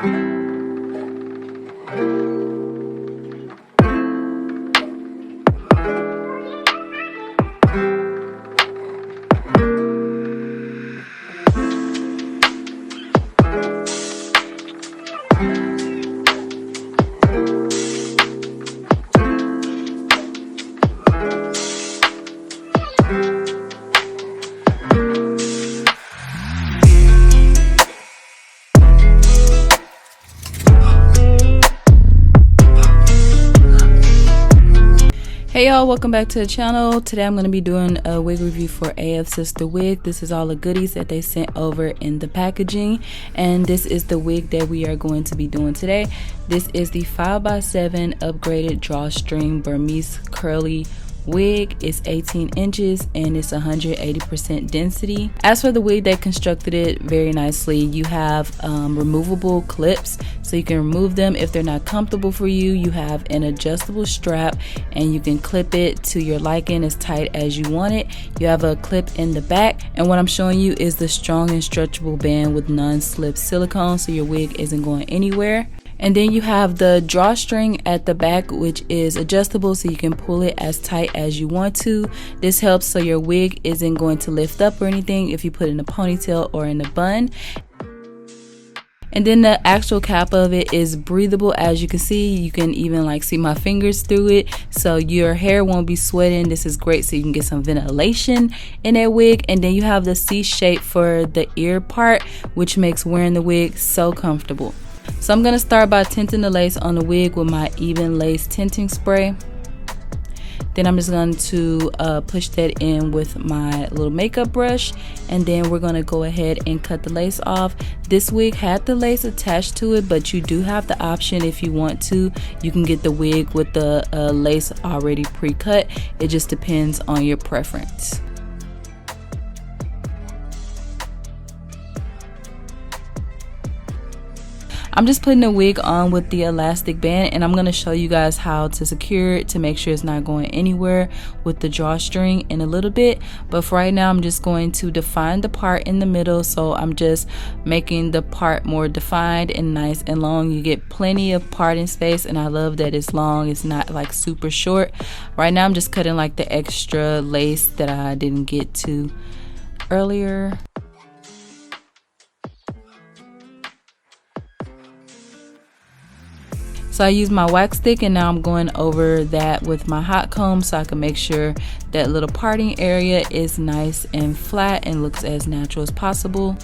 Hey y'all, welcome back to the channel. Today I'm going to be doing a wig review for Afsisterwig. This is all the goodies that they sent over in the packaging, and this is the wig that we are going to be doing today. This is the 5x7 upgraded drawstring Burmese curly wig. It's 18 inches and it's 180% density. As for the wig, they constructed it very nicely. You have removable clips, so you can remove them if they're not comfortable for you. You have an adjustable strap and you can clip it to your liking as tight as you want it. You have a clip in the back, and what I'm showing you is the strong and stretchable band with non-slip silicone, so your wig isn't going anywhere. And then you have the drawstring at the back, which is adjustable, so you can pull it as tight as you want to. This helps so your wig isn't going to lift up or anything if you put it in a ponytail or in a bun. And then the actual cap of it is breathable. As you can see, you can even like see my fingers through it, so your hair won't be sweating. This is great, so you can get some ventilation in that wig. And then you have the C shape for the ear part, which makes wearing the wig so comfortable. So I'm going to start by tinting the lace on the wig with my even lace tinting spray. Then I'm just going to push that in with my little makeup brush, and then we're going to go ahead and cut the lace off. This wig had the lace attached to it, but you do have the option, if you want to, you can get the wig with the lace already pre-cut. It just depends on your preference. I'm just putting the wig on with the elastic band, and I'm going to show you guys how to secure it to make sure it's not going anywhere with the drawstring in a little bit. But for right now, I'm just going to define the part in the middle, so I'm just making the part more defined and nice and long. You get plenty of parting space, and I love that it's long. It's not like super short. Right now I'm just cutting like the extra lace that I didn't get to earlier. So I use my wax stick, and now I'm going over that with my hot comb so I can make sure that little parting area is nice and flat and looks as natural as possible.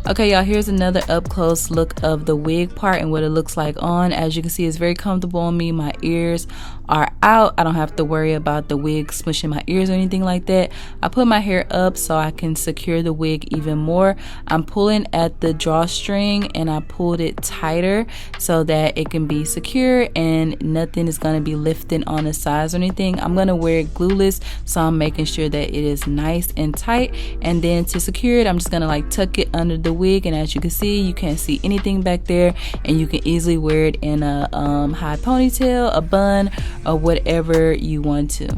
Okay y'all, here's another up close look of the wig part and what it looks like on. As you can see, it's very comfortable on me. My ears are out. I don't have to worry about the wig smushing my ears or anything like that. I put my hair up so I can secure the wig even more. I'm pulling at the drawstring, and I pulled it tighter so that it can be secure and nothing is going to be lifting on the sides or anything. I'm going to wear it glueless, so I'm making sure that it is nice and tight. And then to secure it, I'm just going to like tuck it under the wig, and as you can see, you can't see anything back there, and you can easily wear it in a high ponytail, a bun, or whatever you want to.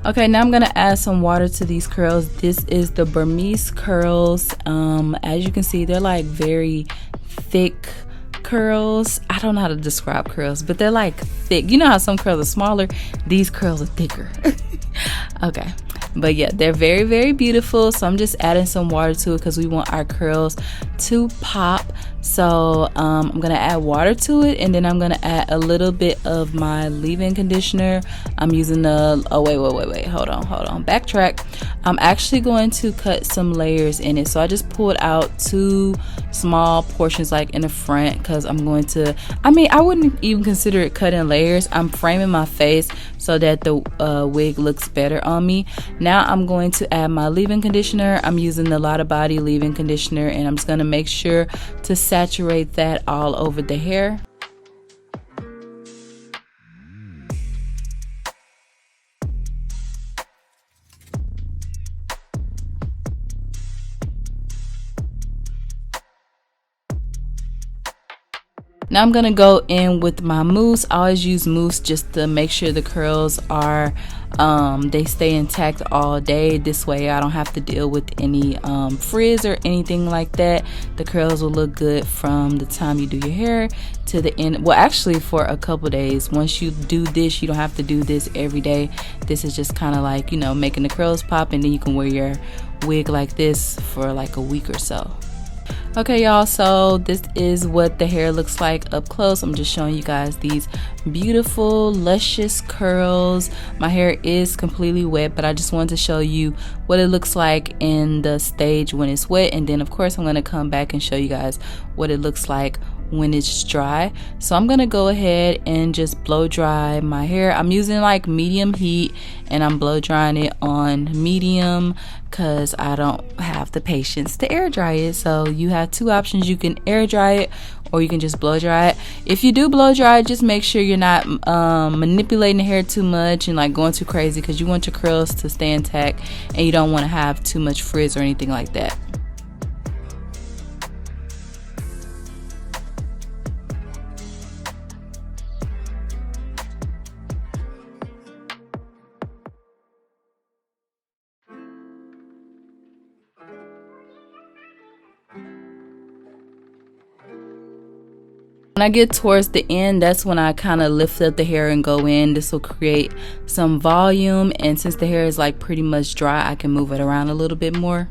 Okay, now I'm gonna add some water to these curls. This is the Burmese curls. As you can see, they're like very thick curls. I don't know how to describe curls, but they're like thick. You know how some curls are smaller? These curls are thicker. Okay, but yeah, they're very, very beautiful. So I'm just adding some water to it because we want our curls to pop. So I'm gonna add water to it, and then I'm gonna add a little bit of my leave-in conditioner. I'm using the hold on, backtrack. I'm actually going to cut some layers in it, so I just pulled out 2 small portions like in the front, because I'm going to, I wouldn't even consider it cutting layers. I'm framing my face so that the wig looks better on me. Now I'm going to add my leave-in conditioner. I'm using the Lot of Body leave-in conditioner, and I'm just going to make sure to saturate that all over the hair. Now I'm gonna go in with my mousse. I always use mousse just to make sure the curls are they stay intact all day. This way I don't have to deal with any frizz or anything like that. The curls will look good from the time you do your hair to the end. Well, actually for a couple days. Once you do this, you don't have to do this every day. This is just kind of like, you know, making the curls pop, and then you can wear your wig like this for like a week or so. Okay y'all, so this is what the hair looks like up close. I'm just showing you guys these beautiful luscious curls. My hair is completely wet, but I just wanted to show you what it looks like in the stage when it's wet, and then of course I'm going to come back and show you guys what it looks like when it's dry. So I'm gonna go ahead and just blow dry my hair. I'm using like medium heat, and I'm blow drying it on medium because I don't have the patience to air dry it. So you have two options: you can air dry it or you can just blow dry it. If you do blow dry it, just make sure you're not manipulating the hair too much and like going too crazy, because you want your curls to stay intact and you don't want to have too much frizz or anything like that. When I get towards the end, that's when I kind of lift up the hair and go in. This will create some volume, and since the hair is like pretty much dry, I can move it around a little bit more.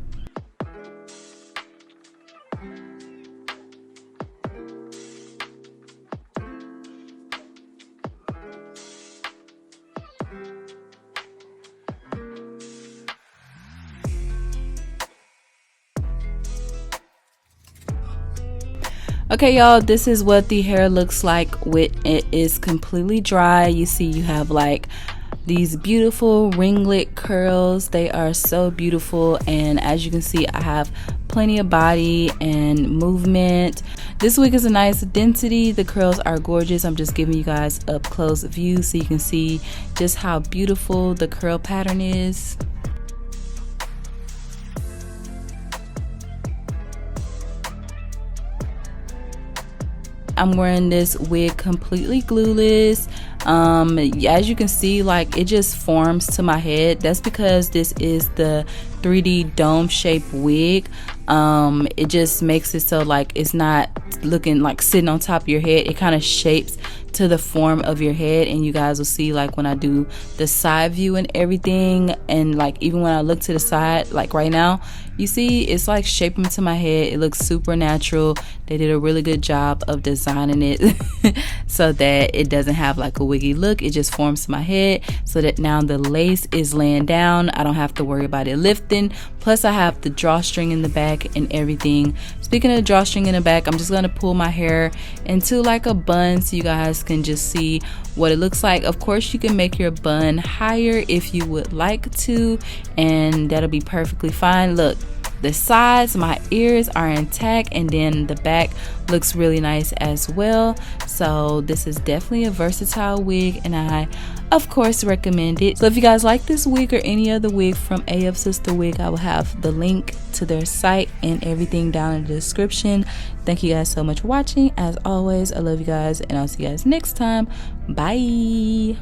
Okay y'all, this is what the hair looks like when it is completely dry. You see you have like these beautiful ringlet curls. They are so beautiful, and as you can see, I have plenty of body and movement. This wig is a nice density. The curls are gorgeous. I'm just giving you guys up close view so you can see just how beautiful the curl pattern is. I'm wearing this wig completely glueless. As you can see, like it just forms to my head. That's because this is the 3D dome shaped wig. It just makes it so like it's not looking like sitting on top of your head. It kind of shapes to the form of your head, and you guys will see like when I do the side view and everything, and like even when I look to the side, like right now, you see it's like shaping to my head. It looks super natural. They did a really good job of designing it so that it doesn't have like a wiggy look. It just forms to my head so that now the lace is laying down. I don't have to worry about it lifting. Plus I have the drawstring in the back and everything. Speaking of the drawstring in the back, I'm just going to pull my hair into like a bun so you guys can just see what it looks like. Of course you can make your bun higher if you would like to, and that'll be perfectly fine. Look, the sides, my ears are intact, and then the back looks really nice as well. So this is definitely a versatile wig, and I of course recommend it. So if you guys like this wig or any other wig from Afsisterwig, I will have the link to their site and everything down in the description. Thank you guys so much for watching. As always, I love you guys, and I'll see you guys next time. Bye.